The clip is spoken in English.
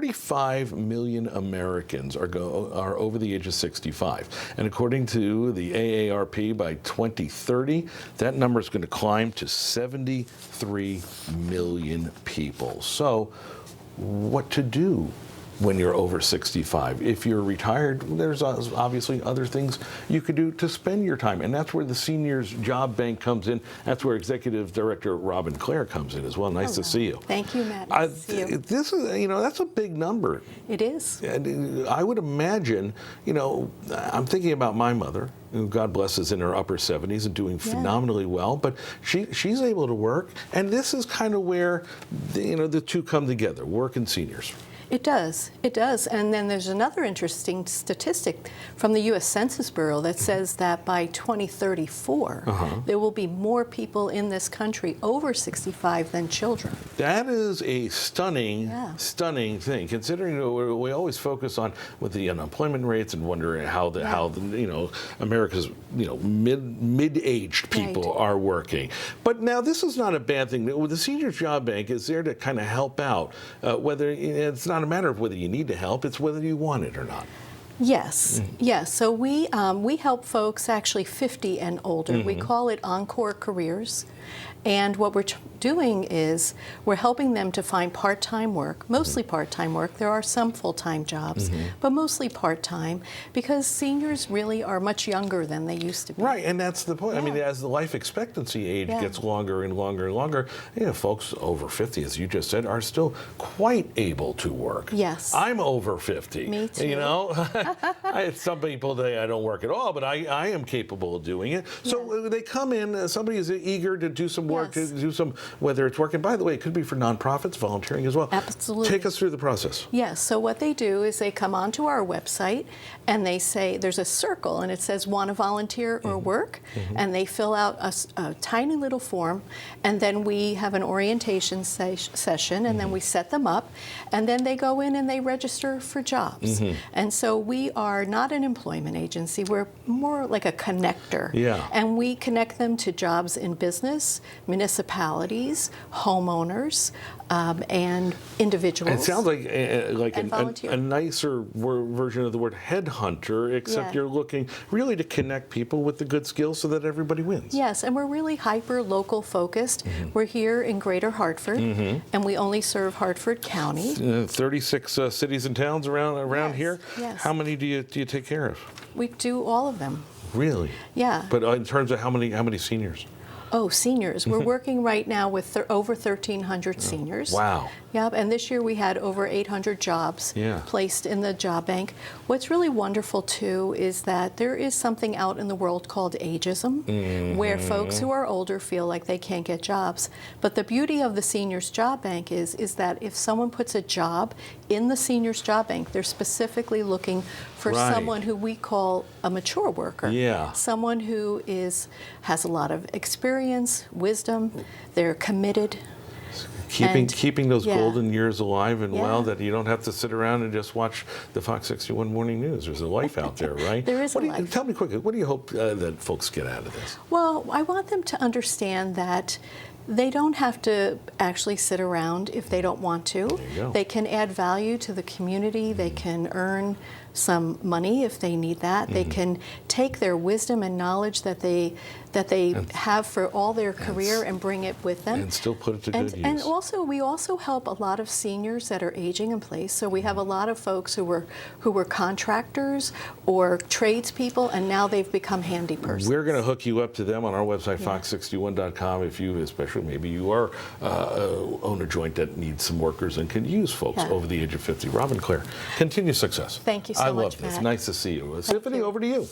35 million Americans are over the age of 65. And according to the AARP, by 2030, that number is going to climb to 73 million people. So what to do when you're over 65? If you're retired, there's obviously other things you could do to spend your time, and that's where the Seniors Job Bank comes in. That's where Executive Director Robin Clare comes in as well. Nice to see you. Thank you, Matt. Nice to see you. This is, that's a big number. It is. And I would imagine, I'm thinking about my mother, who, God bless, is in her upper 70s and doing phenomenally well, but she's able to work, and this is kind of where the two come together, work and seniors. It does. It does. And then there's another interesting statistic from the U.S. Census Bureau that says that by 2034, there will be more people in this country over 65 than children. That is a stunning thing, considering we always focus on with the unemployment rates and wondering how America's mid-aged people are working. But now this is not a bad thing. The Seniors Job Bank is there to kind of help out, whether it's not a matter of whether you need to help, it's whether you want it or not. Yes, yes. So we help folks actually 50 and older. We call it Encore Careers. And what we're doing is we're helping them to find part-time work, mostly part-time work. There are some full-time jobs, but mostly part-time, because seniors really are much younger than they used to be. Right, and that's the point. I mean, as the life expectancy age gets longer and longer and longer, folks over 50, as you just said, are still quite able to work. Yes. I'm over 50. Me too. Some people say I don't work at all, but I am capable of doing it. So they come in, somebody is eager to do some work, to do some, whether it's work, and by the way, it could be for nonprofits, volunteering as well. Absolutely. Take us through the process. Yes, so what they do is they come onto our website and they say, there's a circle and it says want to volunteer or work, and they fill out a tiny little form, and then we have an orientation session, and then we set them up, and then they go in and they register for jobs. And so we are not an employment agency, we're more like a connector. And we connect them to jobs in business, municipalities, homeowners, and individuals. It sounds like a nicer version of the word headhunter, except you're looking really to connect people with the good skills so that everybody wins. Yes, and we're really hyper-local focused. We're here in Greater Hartford, and we only serve Hartford County. 36 cities and towns around here. Yes. How many do you take care of? We do all of them. Really? Yeah. But in terms of how many seniors? Oh, seniors. We're working right now with over 1,300 seniors. Wow. Yep, and this year we had over 800 jobs placed in the job bank. What's really wonderful, too, is that there is something out in the world called ageism, where folks who are older feel like they can't get jobs. But the beauty of the Seniors Job Bank is that if someone puts a job in the Seniors Job Bank, they're specifically looking for someone who we call a mature worker. Someone who has a lot of experience, wisdom, they're committed. Keeping those golden years alive and well, that you don't have to sit around and just watch the Fox 61 Morning News. There's a life out there, right? There is a life. Tell me quickly, what do you hope that folks get out of this? Well, I want them to understand that they don't have to actually sit around if they don't want to. There you go. They can add value to the community. They can earn some money if they need that. They can take their wisdom and knowledge that they have for all their career and bring it with them. And still put it to good use. And also, we also help a lot of seniors that are aging in place. So we have a lot of folks who were contractors or tradespeople, and now they've become handy persons. We're going to hook you up to them on our website, fox61.com, if you, especially maybe you are own a joint that needs some workers and can use folks over the age of 50. Robin Clare, continued success. Thank you so much, I love this. Matt. Nice to see you. Symphony, over to you.